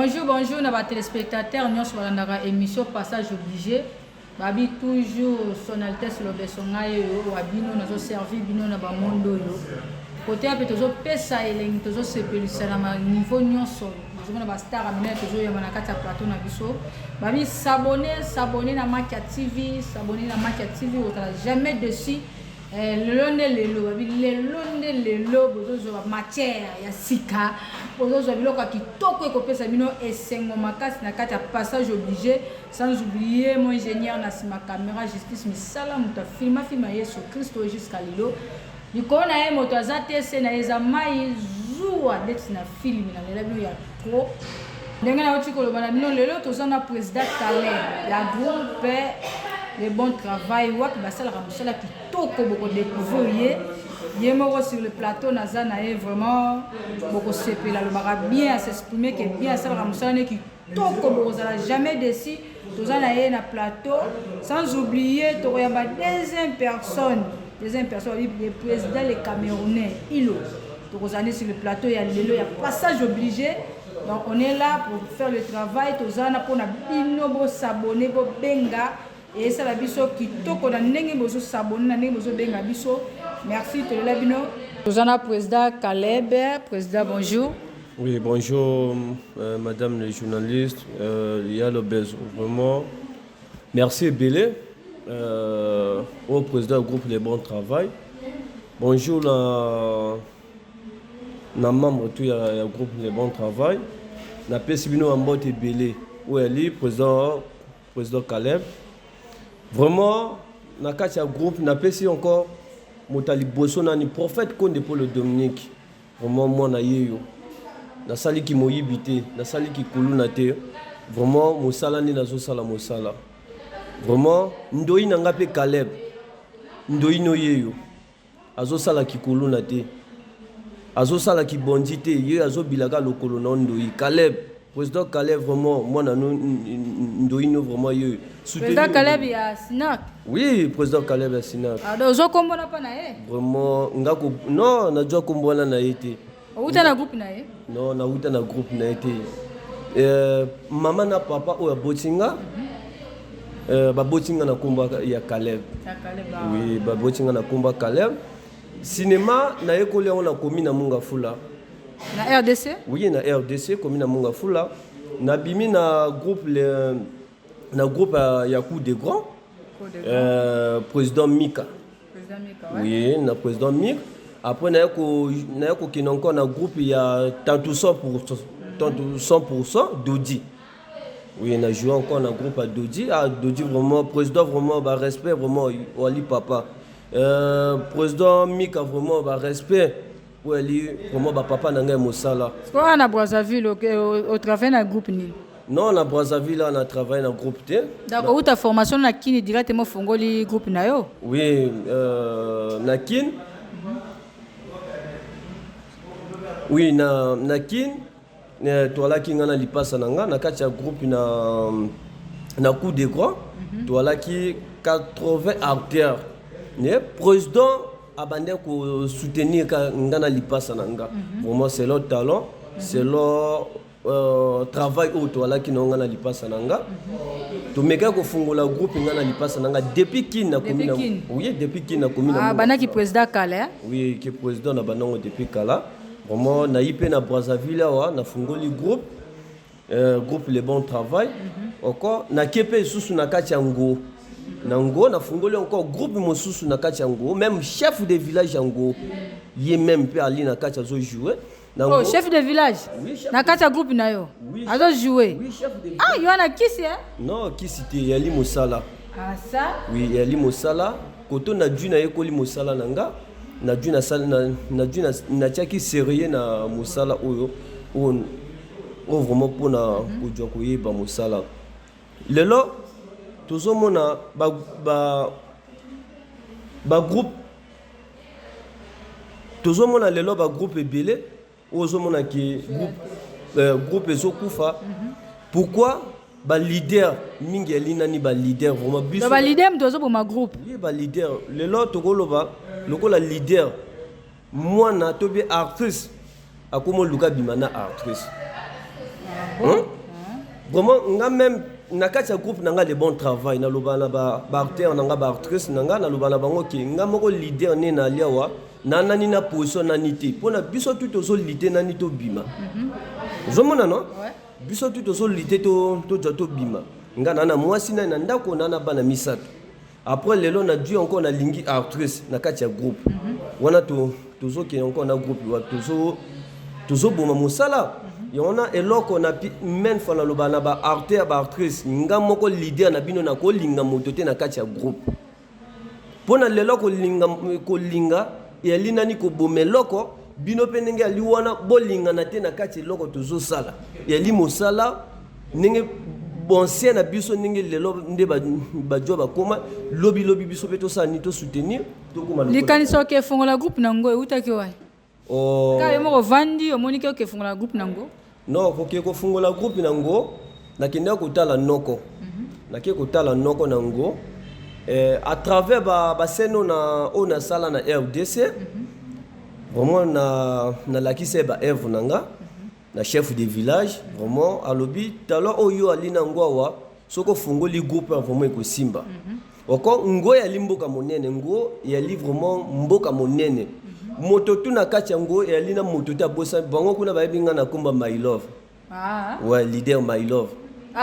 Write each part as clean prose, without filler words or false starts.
Bonjour, bonjour, nos téléspectateurs. Nous sommes dans l'émission Passage obligé. Babi toujours son Altesse Lobesongaye ou Abino, nous avons servi Bino na Bamondo. Côté à Petozo, Pesa et Lentozo, c'est le niveau Nyonso. Nous avons star à mener toujours Yamanakata Plateau na Biso. Babi s'abonner à Makia TV, s'abonner à Makia TV, on n'a jamais dessus. Le bozozo matière ya sika bozozo biloko kitoko ekopesa bino esengo makasi na kati ya passage obligé, sans oublier mon ingénieur na sima caméra justice misala muta filma Yesu Christo jusqu'à lilo likona ye moto azate se na ezamai zuwa deti na film na lela bino ya trop ndenge na otiko lo bana bino lelo tozana président Caleb la groupe le bon travail wak basala ramusala kitoko boko découvrir yemoko sur le plateau nazana est vraiment boko sepela le bara bien s'exprimer que bien sala ramusala ne kitoko boko zala jamais déçu tozana est na plateau sans oublier toyamba deuxième personne le président le Camerounais Ilo tozana sur le plateau il y a lelo il y a passage obligé. Donc on est là pour faire le travail tozana pour na bino bo s'abonner bo benga. Et ça la biso qui toko na ndenge bozo sabona na ndenge bozo benga biso. Merci to la bino. Tozana président Caleb, président bonjour. Oui, bonjour madame les journalistes, il y a le besoin vraiment. Merci Bélé au président du groupe Les Bons Travail. Bonjour na membre tout ya groupe Les Bons Travail. Na pesibino ambote Bélé où elle est président Caleb. Vraiment, dans le groupe, na pesi encore motali boso na ni prophète Konde Paul Dominique. Vraiment moi na yeyo. Na sali ki moyibité, na sali ki kuluna te. Vraiment mosala ni nazo sala mosala. Vraiment ndoi na ngape Caleb. Ndoi no yeyo. Azo sala ki kuluna te. Azo sala ki bondité, yeyo azo bilaka lokolo na ndoi. Caleb président Caleb, vraiment, moi, nous vraiment eu. Président Caleb, il y a Sinac. Oui, président Caleb, il y a Sinac. Alors, vous avez pas naé? Vraiment, non, na déjà combo na été. Vous avez un groupe naé? Non, na avez un groupe na été. Maman na papa ou ya botinga. Ba botinga na combo ya Caleb. Oui, ba botinga na combo Caleb. Cinéma na école on a commis na Mungafula. Na RDC? Oui, na RDC, comme na Mungafula. Na bimi na groupe Yakou des Grands. Président Mika. Président Mika, ouais. Oui, na président Mika. Après na yako qui encore na groupe il y a tantou 100% Dodi. Oui, na joué encore na groupe à Dodi. Ah, Dodi vraiment président vraiment ba respect vraiment Wali papa. Président Mika vraiment ba respect. Oui, vraiment, papa n'a pas mosala. Est-ce qu'on a Brazzaville au travers d'un groupe ni? Non, na Brazzaville, on a travaillé dans le groupe T. D'accord, où ta formation na kin directement fongoli groupe na yo? Oui, na kin. Oui, na kin. Toi là qui ngana lipasa nanga na katia groupe na coup de grands. Toi là qui 80 acteurs. Ne président abandé ko soutenir ngana lipasa nanga. Vraiment c'est leur talent, c'est leur travail auto là qui ngana lipasa nanga. To meka ko fungola groupe ngana lipasa nanga depuis kin na commune. Oui, depuis kin na commune. Ah bana ki président Kala. Oui, qui président na banango depuis Kala. Vraiment na ipe na Brazzaville wa na fungoli groupe groupe Les Bons Travail. Encore na kepe susu na kachango. Nango na fungoli encore groupe mosusu na kati yango même chef de village yango yé même peut aller na kati azo jouer nango. Oh chef de village oui, na kati groupe na yo oui, azo jouer oui chef de village. Ah yo na kisi hein non kisi te yali mosala ah ça oui yali mosala koto na dju na ekoli mosala nanga na dju na sala na dju na tiaki sérieux na mosala oyo on vraiment pour na kujwa koyeba mosala lelo toujours mona ba groupe toujours mona lelo ba groupe ebele ozo mona ki groupe ezokufa pourquoi ba leader mingi elina ni ba leader vraiment biso ba leader mtozo pour ma groupe oui ba leader lelo tokoloba lokola leader mwana tobe artiste akomo luka bimana artiste Vraiment, nga même na kati ya groupe nanga de bon travail na lobana ba acteur nanga ba actrice nanga na lobana bango ki nga moko leader ne na liawa na nani na position nani te pona biso tout ozo leader nani to bima zomona no biso tout ozo leader to jato bima nga na mwasi na ndako na bana misato après lelo na dû encore na lingi actrice na kati ya groupe wana tozo ki encore na groupe wa tozo boma musala yona eloko na men fona lobana ba acteur ba actrice nga moko leader na bino na ko linga moto te na kati ya groupe pona lelo ko linga ya linani ko bomeloko bino pe ndenge ali wana bolinga na te na kati loko tozo sala ya li mosala ndenge bonse na biso ndenge lelo nde ba joba koma lobi biso pe to sa ni to soutenir to koma likanisa ke fongola groupe nango eutaki wa ka yo moko vandi omoni ke fongola groupe nango non ko fungola groupe nango nakende kotala noko nakende kotala noko nango à travers ba seno na ona sala na RDC vraiment na lakise ba Eve nanga na chef de village vraiment alobi talo oyo alina ngwawa soko fungoli groupe vraiment eko simba oko ngo ya limboka monene ngo ya li vraiment mboka monene moto tu na kati ngo ya lina moto ta bossa bango kuna ba binga na komba my love ouais leader my love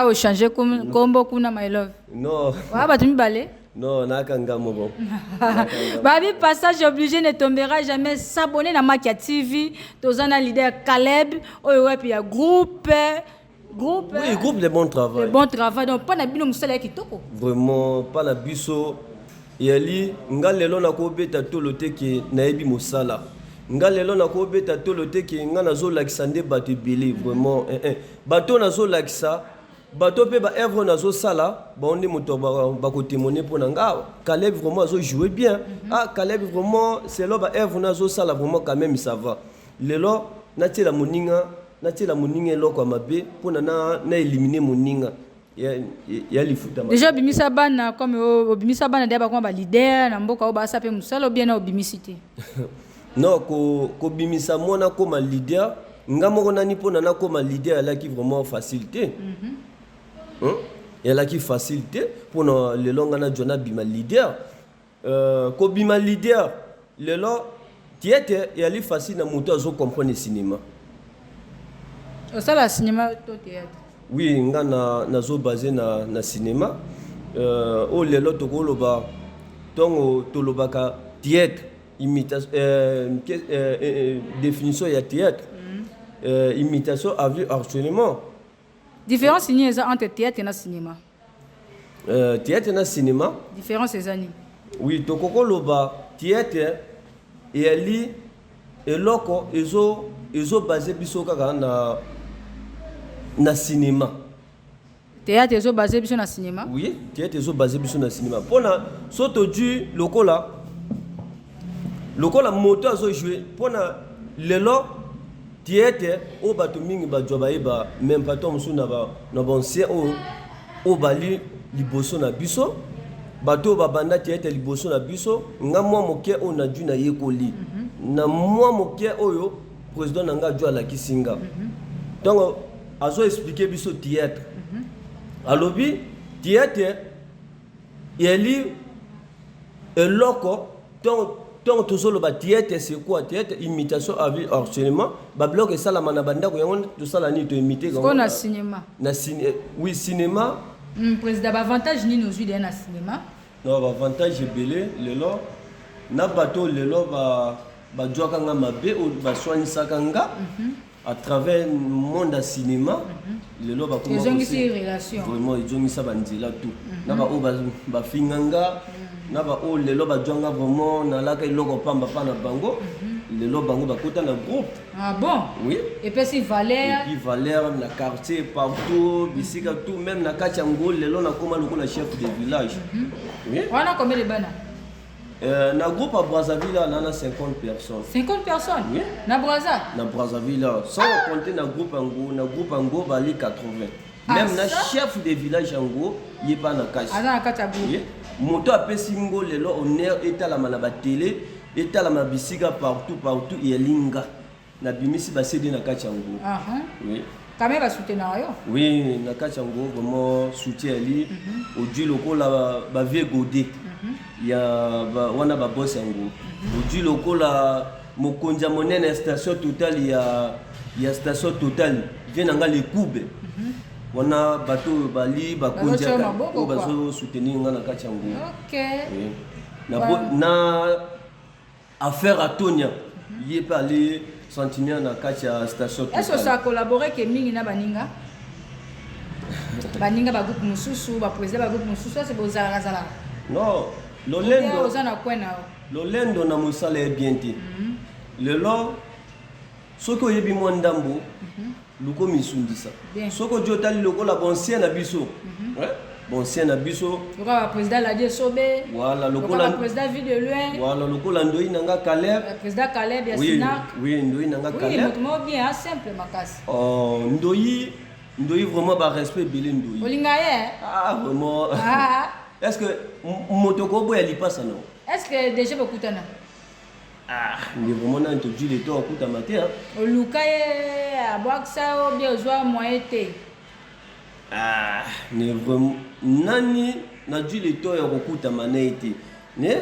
o changer kombo kuna my love non ba tu mibale non nakanga mobo babi passage obligé ne tombera jamais s'abonner na Makia TV tozana leader Caleb oyo wapi ya groupe oui groupe de bon travail de bon travail donc pas na bino musala kitoko vraiment pas na biso yali nga lelo na ko beta tolo te ki na yebi mosala nga lelo na ko beta tolo te ki nga nazo lakisa nde bato ebele vraiment bato nazo lakisa bato pe ba œuvre nazo sala ba onde moto ba ko témoigner pour nga Caleb vraiment azo jouer bien Caleb vraiment c'est là ba œuvre nazo sala vraiment quand même ça va lelo na tela moninga eloko mabe pour na éliminer moninga ya lifuta déjà bimisa bana comme obimisa bana deba kwa ba leader na mboka oba sape musala bien na obimisité non ko bimisa mona comme leader nga moko nani pona na comme leader là qui vraiment facilité elle a qui facilité pour le longa na jona bima leader ko bima leader le lo tiete ya li facile na moto azo comprendre cinéma ça la cinéma to théâtre oui nga nazo basé na cinéma o lelo tokoloba tongo tolobaka théâtre imitation définition ya théâtre imitation avec harcèlement différence signé entre théâtre et cinéma théâtre et cinéma différence c'est ani oui tokoloba théâtre et ali eloko ezo basé biso kaka na cinéma théâtre ezo basé biso na cinéma oui théâtre ezo basé biso na cinéma pona soto du lokola moto azo jouer pona lelo théâtre o bato mingi ba joba eba même pas tom sou na bon ancien o bali liboso na biso bato ba banda théâtre liboso na biso nga mwa moke o na du na yekoli na mwa moke oyo président nanga jo ala kisinga donc azo expliquer biso théâtre alobi théâtre yeli eloko donc tozolo ba théâtre c'est quoi théâtre imitation avec harcèlement ba bloc et ça la manabanda ko yango to sala ni to imiter ko na cinéma na oui cinéma président ba avantage ni nos yeux na cinéma non ba avantage belé lelo na bato lelo ba joka nga mabe o ba soignisa kanga à travers le monde du cinéma lelo ba comment ils ont relation vraiment ils ont mis ça bandila tout na ba o ba finganga na ba o lelo ba jonga vraiment na la kay logo pamba pa na bango lelo bango ba kota na groupe bon oui et puis si Valère na quartier partout bisika tout même na kacha ngol lelo na koma loko na chef de village oui on a combien de bana na groupe à Brazzaville là on a 50 personnes 50 personnes oui na Brazzaville là sans compter na groupe ango bali 80 même na chef de village ango il pas na kacha na kacha groupe moto apesi ngo lelo honneur etalama na ba télé etalama bisika partout et linga na bimisi ba CD na kati yango oui quand même va soutenir yo. Oui, na kati yango vraiment soutien ali odi lokola ba vie godé. Ya ba wana ba boss yango. Odi lokola mokonja monene station Total ya station Total vient nga les coupe. Wana bato bali ba konja ko bazo soutenir nga na kati yango. OK. Oui. Na affaire à Tonia. Il est parlé sentinelle na kati ya station Total. Est-ce que ça a collaboré que mingi na baninga? Baninga ba groupe mususu, ba président ba groupe mususu, c'est bozala zala. Non, Lolendo. Ozana kwena. Lolendo na musala e bien te. Lelo soko yebi mwandambo luko misundisa. Soko jotali loko la boncien na biso. Ouais. Boncien na biso. Le président l'a dit Sobé. Voilà, le président vit de loin. Voilà, loko la ndoi nanga Caleb. Le président Caleb ya Sinak. Oui, ndoi nanga Caleb. Oui, mais bien simple makasi. Oh, ndoi vraiment ba respect belé ndoi. Olingaye. Ah, vraiment. Ah. Est-ce que motoko boya li passe non? Est-ce que déjà beaucoup tana? Ah, mais vraiment na introduit les temps kuta maté hein. Olukaye abwaksa o bien ozwa moyete. Ah, mais vraiment nani na dû les temps ya kuta manete. Ne?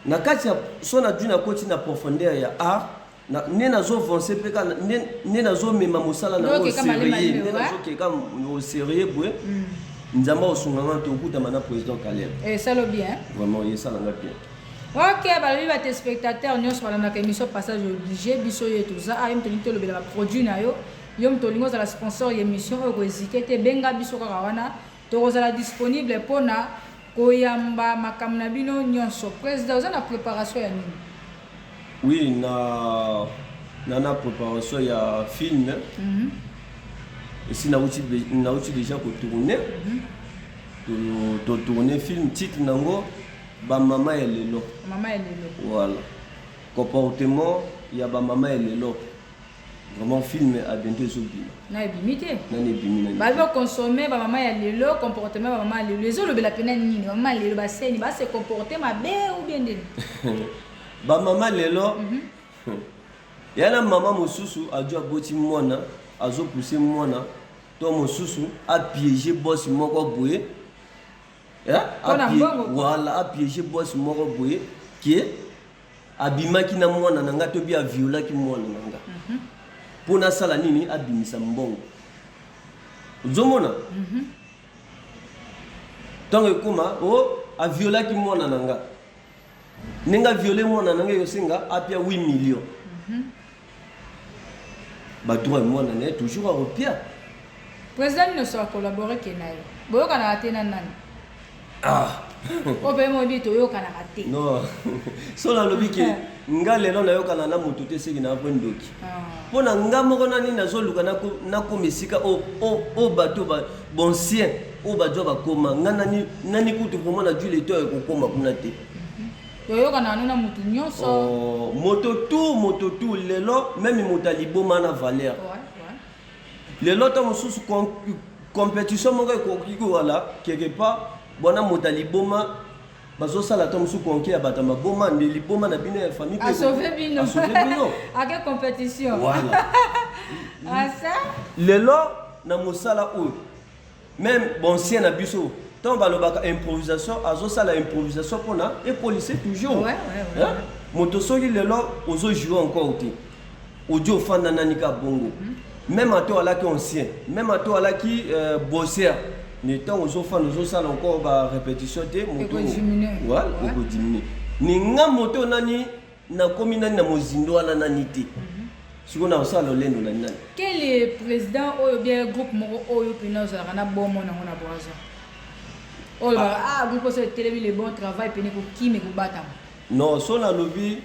Na kati so na dû na koti na profondeur ya art. Ne na zo avancer pe ka ne na zo mema mosala na au sérieux. Ne na zo ke kam au sérieux boy. Nzamba osunganga to kuta mana président Caleb. Et ça le bien. Vraiment il ça nga bien. OK, bah lui va tes spectateurs nous sur la émission passage obligé biso ye tout ça ayom to le bela produit na yo yom to lingo za la sponsor émission o kozike te benga biso ka wana to kozala disponible pona koyamba makamna bino nyonso président za na préparation ya nini? Oui, na préparation ya film. Et si na outil déjà ko tourner. To tourner film titre nango ba mama elelo. Mama elelo. Voilà. Comportement ya ba mama elelo. Vraiment film à bientôt zobi. Na ebimité. Na ebimina. Ba lo consommer ba mama elelo, comportement ba mama elelo. Les autres le la pena nini? Mama elelo ba seni ba se comporter mabe ou bien ndeni? Ba mama elelo. Yana mama mosusu adjo aboti mwana, azo pousser mwana. To mosusu a piéger boss moko boye. Voilà, a piégé boss moko boye qui abimaki na mwana nanga to bi a viola ki mwana nanga. Pona sala nini abimisa mbongo. Uzomona? Tango kuma a viola ki mwana nanga. Ninga violer mwana nanga yosinga apia 8 millions. Ba droit mwana ne toujours à repia. Président ne soit collaborer kenayo. Boyo kana atena nani? Ah. Ope mo bi to yo kana ate. Non. So la lobi ke nga lelo na yo kana na moto te seki na pondoki. Pona nga moko nani nazo luka na komisika o bato ba boncien o bajo ba koma nga nani kutu vraiment na dû les temps ko koma kuna te. Yo kana nona mutu nyonso. Oh, moto tout lelo même motalibo mana valeur. Lelo to mususu compétition moko ko kiko wala quelque part bona motaliboma bazo sala to mususu konke ya batama boma ne liboma na bino ya famille a sauver bino. À quelle compétition? Voilà. Ah ça? Lelo na musala ou même boncien na biso tant balobaka improvisation azo sala improvisation pona et police toujours. Ouais. Moto soki lelo ozo jouer encore te. Audio fanda nanika bongo. Même à toi là qui ancien, même à toi là qui bosseur, ne temps aux enfants nous ça encore ba répétition de moto. Voilà, on diminuer. Ni nga moto nani na komina na mozindo ala nanité. Si on a ça le lendo na nani. Quel est président ou bien groupe moko oyo pina za na bon mona ngona boaza. Oh groupe ça télé le bon travail pene ko kimi ko bata. Non, son a lobby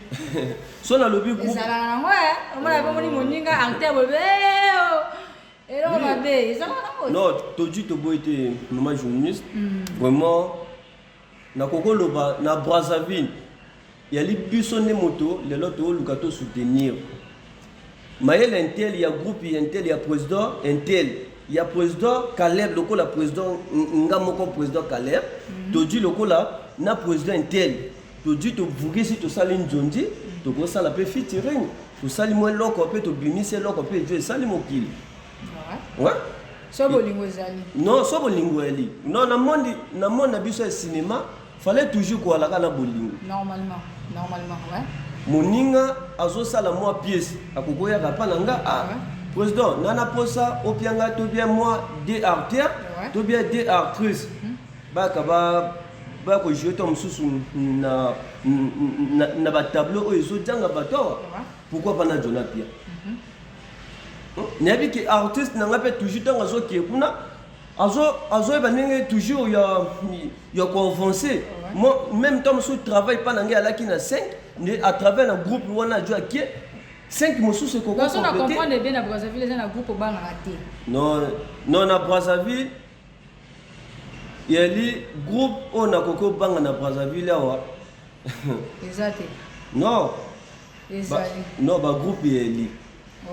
groupe. Ça là ouais, on a pas moni moninga acteur bébé. Et là on a bé, ça là. Non, toji to boité maman journaliste. Vraiment na koko loba na Brazzaville. Il y a les bus ne moto, les loto lukato soutenir. Maël Intel, il y a groupe Intel, il y a président Intel. Il y a président Caleb, loko la président Ngamoko président Caleb. Toji loko la na président Intel. Tu dis to bouger si tu sali njondi to go sala pe featuring to sali mo loko pe to bimise loko pe je sali mo kili Ouais. So bolingo ezali. Non, so bolingo eli. Non, na monde biso cinéma, fallait toujours quoi la kana bolingo. Normalement, ouais. Moninga azosala moi pièce akokoya kapana nga président nana posa opianga to bien moi des artères to bien des actrices ba ko jouer tom susu na ba tableau o ezo janga bato pourquoi pas na Jonapia n'abi que artiste nanga pe toujours tant azo ki kuna azo banenge toujours ya convencer moi même temps sous travail pas nanga ala ki na 5 à travers un groupe où on a joué qui 5 moussus c'est quoi on comprend bien na Brazzaville les un groupe au bang raté non na Brazzaville il y a les groupes on a coco bang na Brazzaville là exact non non ba groupe il est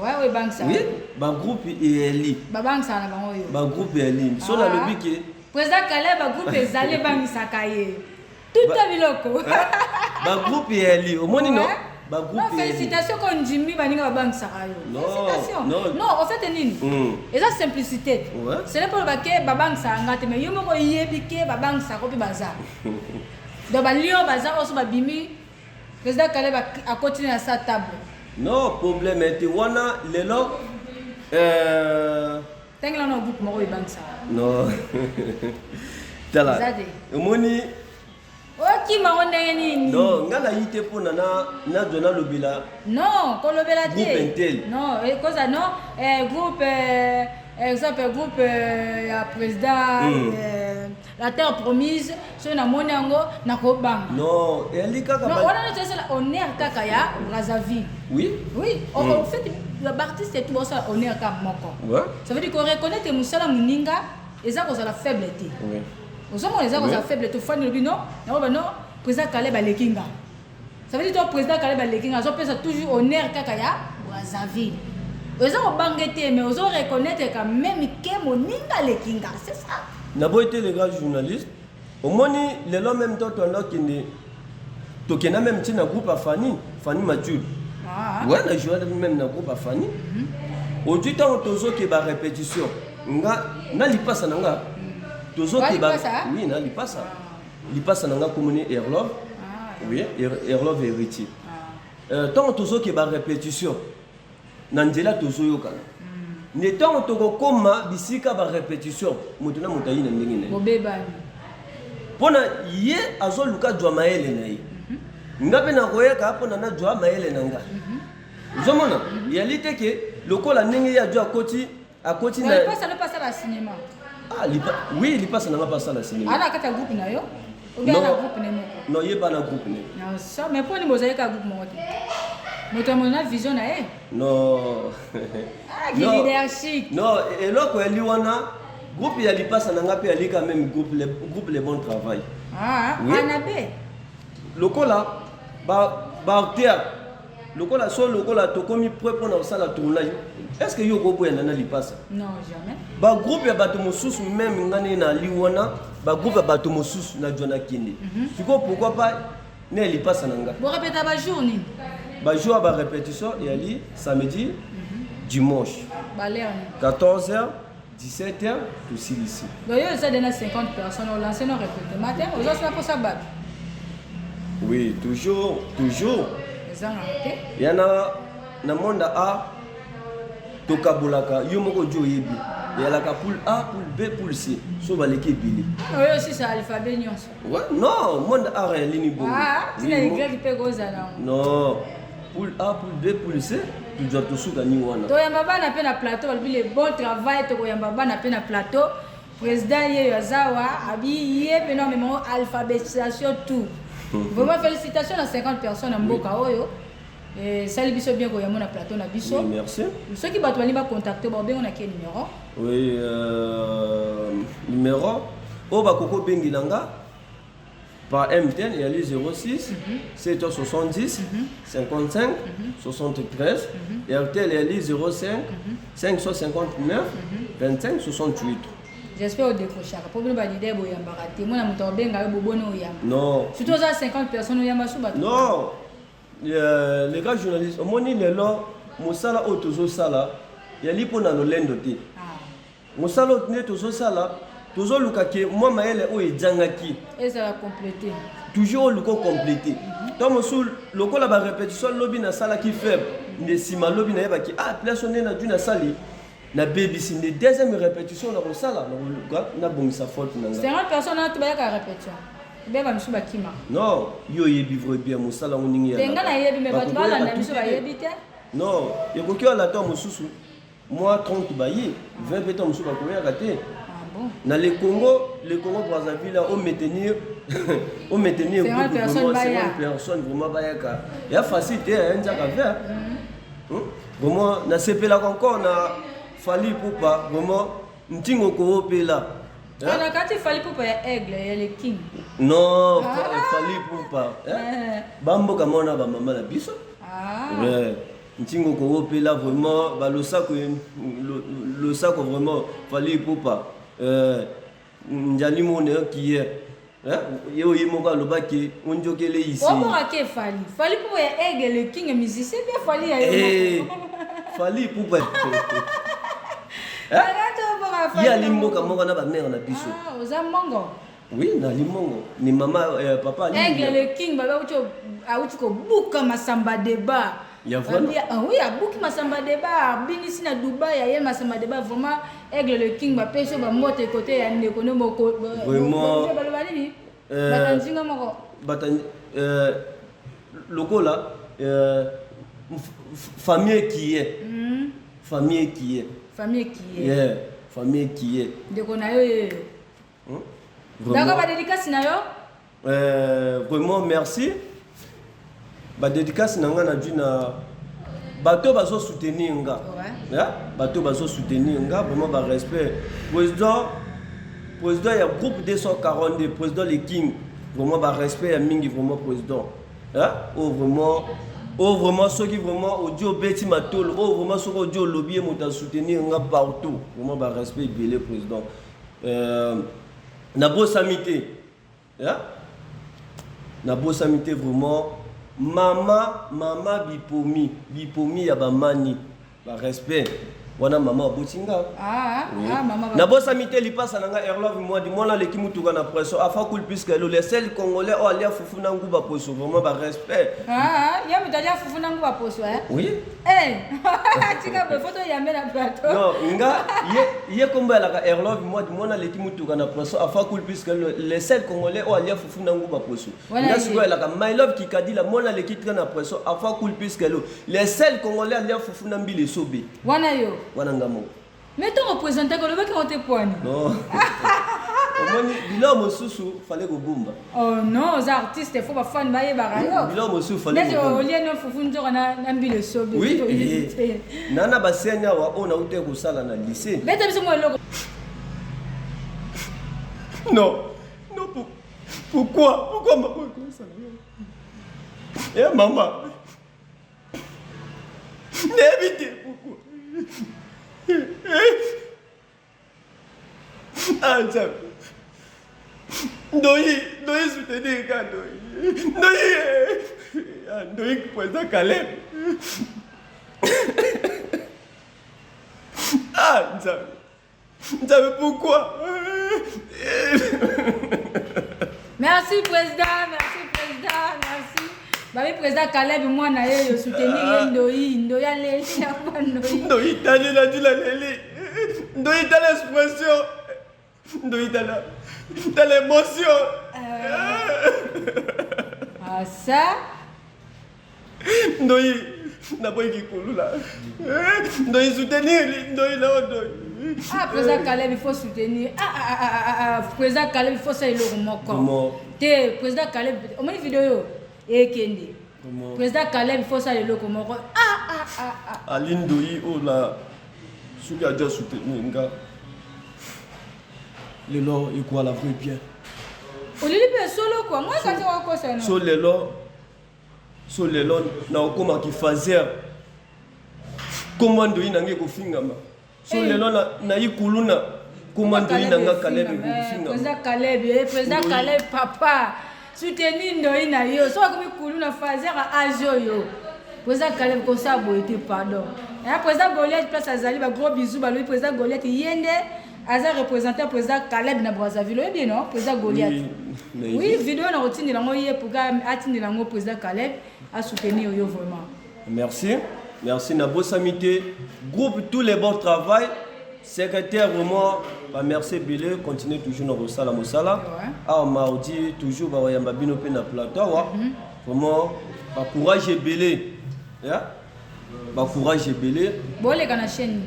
ouais bang ça oui ba groupe il est ba bang ça na bango yo ba groupe il est sur la lobby qui président Caleb ba groupe ezali bang sakaye tout à biloko ba groupe eli au moins non ba groupe félicitations quand Jimmy baninga ba bank sakayo félicitations non en fait nini et ça simplicité c'est pas ba ke ba bank sanga te mais yo moko yebike ba bank sako pe bazar donc ba lio bazar oso ba bimi président Caleb a continuer à sa table non problème était wana lelo tengla no groupe moko bank sa non tala omoni ok maronde nini non ngana yite pona na dona lobela non ko lobela te groupe intel non cosa no groupe exemple groupe ya président la terre promise so na moni yango na ko bang non eli kaka non on a déjà la honneur kaka ya Brazzaville oui en fait le artiste est tout ça honneur ka moko ouais ça veut dire qu'on reconnaît que musala muninga eza ko la faiblesse oui aux hommes les gens faible tout fan le non non président Caleb Alekinga ça veut dire toi président Caleb Alekinga ça peut toujours honneur kaka ya Brazzaville aux gens bangeté mais aux gens reconnaître quand même que moninga Alekinga c'est ça n'a pas été les gars journalistes au moins les gens même temps on a qui tokena même tina groupe à Fanny Mathieu ouais la joué même na groupe à Fanny au du temps tozo qui ba répétition nga na li passe nanga tozo qui ba oui na li passe nanga commune Erlov oui Erlov héritier tant tozo qui ba répétition nanjela tozo yokana ne tant to koma bisika ba répétition mutuna mutayi na ndenge na bobebani pona ye azo luka jwa maele na ye ngape na koyeka pona na jwa maele nanga zomona yalité que lokola ndenge ya jwa akoti na il passe à la cinéma oui il passe na pas ça la cinéma ana kata groupe na yo ou bien na groupe nemo non ye pas na groupe ne non ça mais pour ni mozaïque groupe mo moto mona vision na e non leadership non et loko eli wana groupe ya lipasa na ngape ali quand même groupe les bons travail anabe lokola ba théâtre lokola so lokola to komi prêt pour na sala tournage est-ce que yo ko boya na lipasa non jamais ba groupe ya bato mosusu même ngani na liwana ba groupe ya bato mosusu na jona kinde siko pourquoi pas ne lipasa nanga bo répéter ba jour ni ba jour ba répétition et ali samedi dimanche 14h 17h tout ici donc yo ça donne 50 personnes on lance nos répéter matin aux autres pour ça bat oui toujours il y en a na monde A tokabolaka yo moko jo yebi il y a la poule A poule B poule C so baleki bili oui aussi ça alphabet nyonso ouais non monde A réelini bo c'est les grèves pe goza na non poule A poule B poule C tu dois tout souka ni wana to yamba bana pe na plateau balbi le bon travail to yamba bana pe na plateau président ye yazawa abi ye pe non mais alphabétisation tout vraiment félicitations à 50 personnes en Mboka Oyo. Et salut biso bien ko yamona plateau na biso. Oui, merci. Ceux qui battu ba contacter ba ben on a quel numéro? Oui, numéro o ba koko bengilanga par MTN il y a les 06 770 55 73 et RTL il y a les 05 559 25 68. J'espère au décrocher. Pour nous valider boyamba raté. Moi na muto benga bobono oyamba. Non. Surtout ça 50 personnes oyamba sous bateau. Non. Les gars journalistes, au moins les là, mosala otozo sala, ya lipo na lolendo te mosala ne tozosala tozoluka ke mwa mayele oyo ejangaki ezala complété toujours oluka complété to mosu lokola barépétition lobi nasalaki faible nde nsima lobi nayebaki place one na dwi nasali nabebisi nde deuxième répétition na kosala nakoluka nabongisa faute na ngai 50 personnes wana tobayaka répétition beba misu bakima non yo oyebi vrai bien mosala ngo ndenge tenga nayebi me bato balanda misu bayebi te non ekoki ala to mosusu moi 30 baye 20 mpe to mosusu bakoyaka te na le Congo Brazzaville au maintenir 50 personnes vraiment bayaka ya facile ya njaka faire vraiment na sepela encore na fali poupa vraiment ntingo ko opela na kati fali poupa ya aigle ya le king non fali poupa bamboka mona ba mama na biso ntingo ko opela vraiment ba lo sako vraiment fali poupa njali mone qui est yo yimoka lobaki onjokele ici omora ke fali pour ya aigle le king musicien bien fali ya fali poupa ya limboka moko na ba mère na biso oza mongo oui na limongo ni mama papa aigle le king baba auti ko buka masamba débat ya vraiment oui abuki masamba débat binisi na Dubai ya masamba débat vraiment aigle le king ba peso ba moto côté ya ndeko ne moko vraiment baloba nini batanzinga moko lokola famille qui est ndeko na yo d'accord ba dédicace na yo vraiment merci ba dédicace na nga na dû na bato bazo soutenir nga bato bazo soutenir nga vraiment ba respect président ya groupe 242 président le king vraiment ba respect ya mingi vraiment président vraiment ceux qui vraiment audio beti matolo vraiment ceux qui audio lobby moto soutenir nga partout vraiment ba respect belé président na bosamité vraiment mama bipomi ya bamani ba respect wana mama botinga mama na bosamité lipasa nanga erlove moi di mona leki mutuka na pression afa cool puisque les seuls congolais o alia fufu na nguba poso vraiment ba respect ya mutalia fufu na nguba poso oui tika be photo ya mena plateau non nga ye komba la erlove moi di mona leki mutuka na pression afa cool puisque les seuls congolais o alia fufu na nguba poso nga siko la my love qui kadi la mona leki na pression afa cool puisque les seuls congolais alia fufu na mbile sobe wana yo wana ngamo mais tu représentes que le mec on te poigne non omoni bilo mosusu fallait ko bumba oh non aux artistes faut pas fan baye barayo bilo mosusu fallait ko bumba les no fufu nzoka na mbile sobe oui nana basenya wa ona ute ko sala na lycée beta biso mo loko non pourquoi maman ko sala maman n'évitez pourquoi Ndoi soutenir ka Ndoi président Caleb. Nzambe pourquoi? Merci président, merci. Babi président Caleb moi na yo soutenir Ndoi allez Ndoi tali la dit la leli. Ndoi dans l'expression. Ndoi dans l'émotion. Ça Ndoi na boy qui kulula. Ndoi soutenir Ndoi là Ndoi. Président Caleb il faut soutenir. Président Caleb il faut ça le moko. Te président Caleb au moins vidéo yo ekende. Président Caleb il faut ça le loko moko. Aline Ndoi oh là souki a déjà soutenir nga. Le lo il quoi la vraie bien. Olilipe solo quoi. Moi quand tu vois quoi ça non. So lelo na okoma ki fazer. Komando inange ko fingama. So lelo na ikuluna komando inanga Caleb ko fingama. Président Caleb papa soutenir Ndoi na yo. So ko ikuluna fazer a ajo yo. président Caleb comme ça a été pardon. Et président Goliath place Azali ba gros bisous ba lui président Goliath yende Aza représentant président Caleb na Brazzaville bien non président Goliath. Oui, vidéo na rotine la ngoye pour ga atine la ngo président Caleb a soutenir yo vraiment. Merci. Merci Nabo Samité. Groupe tous les bons travail. Secrétaire vraiment, bah merci Bélé, continuez toujours dans Rosala Mosala. Ah mardi toujours bah ouais mbabino pe na plateau wa. Vraiment bah courage et Bélé. Ya? Bah courage et Bélé. Bon les gars na chaîne.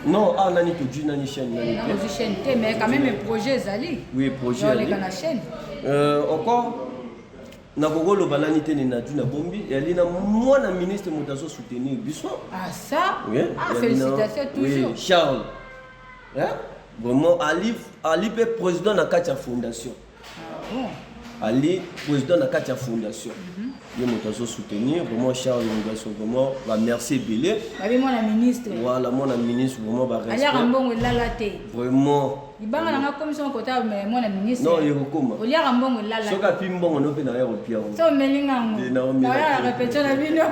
Non, ah nani to du nani chaîne nani. Non, chaîne mais quand même un projet Zali. Oui, projet. Les gars na chaîne. Encore na gogolo banani te na du na bombi et ali na moi na ministre motazo soutenir biso. Ah ça? Oui. Ah félicitations toujours. Oui, Charles. Hein? Vraiment Ali pe président na Katia Fondation. Ah bon. Ali président na Katia Fondation. Il motazo soutenir vraiment Charles Fondation vraiment bah merci Bélé. Bah moi la ministre. Voilà mon ministre vraiment bah respect. Ali Rambongo lala te. Vraiment. Ibanga na commission kota mais moi la ministre. Non, il recoma. Ali Rambongo lala. Soka pimbongo no pe na ya opia. So melinga ngo. Na répétition la bino.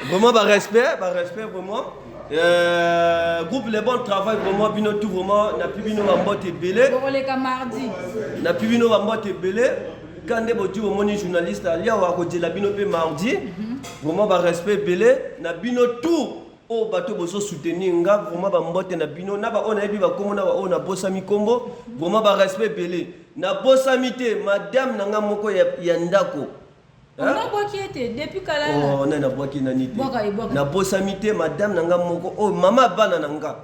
Vraiment bah respect vraiment. Groupe les bons travail vraiment bino tout vraiment na pibino bambote belé. Pour les mardi. Na pibino bambote belé. Quand des botu au moni journaliste alia wa ko la bino pe mardi. Vraiment bah respect belé na bino tout. Oh bato boso soutenir nga vraiment bambote na bino na ba ona ebi ba komona ba ona bossa mi kombo vraiment bah respect belé. Na bossa mité madame nanga moko ya ndako. On a bois qui était depuis Kalala. Oh, on a bois qui n'a ni été. Na bosamité, madame nanga moko. Oh, maman bana nanga.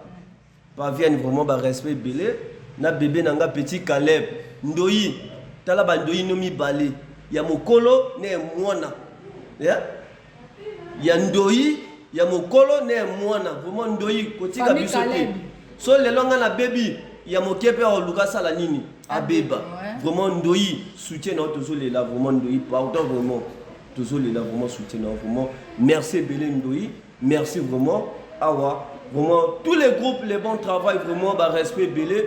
Pas vienne vraiment ba respect belé. Na bébé nanga petit Caleb. Ndoyi. Tala ba ndoyi no mi balé. Ya mokolo ne mwana. Ya? Ya ndoyi, ya mokolo ne mwana. Vraiment ndoyi kotika biso te. So le longa na baby. Ya mokepe o luka sala nini. Abeba. Vraiment ndoyi soutien na toujours les là vraiment ndoyi pardon vraiment toujours les là vraiment soutien vraiment merci Bélé Ndoyi merci vraiment awa vraiment tous les groupes les bons travail vraiment bah respect Bélé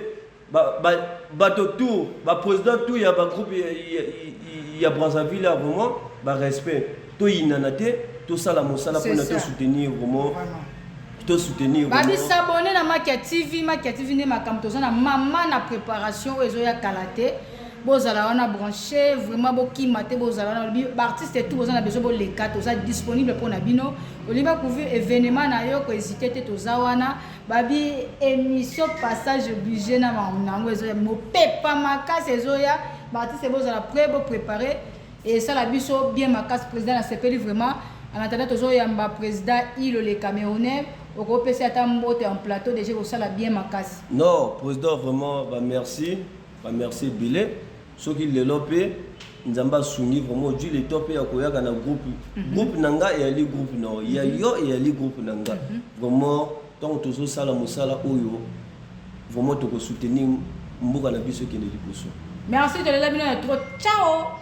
bah tout bah président tout il y a bah groupe il y a Brazzaville vraiment bah respect tout inanate tout ça la mosala pour nous soutenir vraiment tout soutenir vraiment babi s'abonner na Makia TV ne makamto na maman na préparation ezoya kalaté bozala wana branché vraiment boki maté bozala na artiste tout bozala besoin bo les quatre oza disponible pour na bino oliba couvrir événement na yo ko hésiter te toza wana babi émission passage obligé na manango ezoya mopepa makasi ezoya artiste bozala prêt bo préparer et ça la biso bien makasi président na sepeli vraiment en attendant tozo yamba président il le Camerounais au groupe c'est mbote en plateau déjà au sala bien makasi. Non, président vraiment bah merci Bélé. Ce qui le lopé nzamba sungi vraiment du le topé ya koyaka na groupe nanga et ali groupe no ya yo et ali groupe nanga vraiment tant tozo sala mosala oyo vraiment to ko soutenir mboka na biso qui ne liboso. Merci de la bino trop ciao.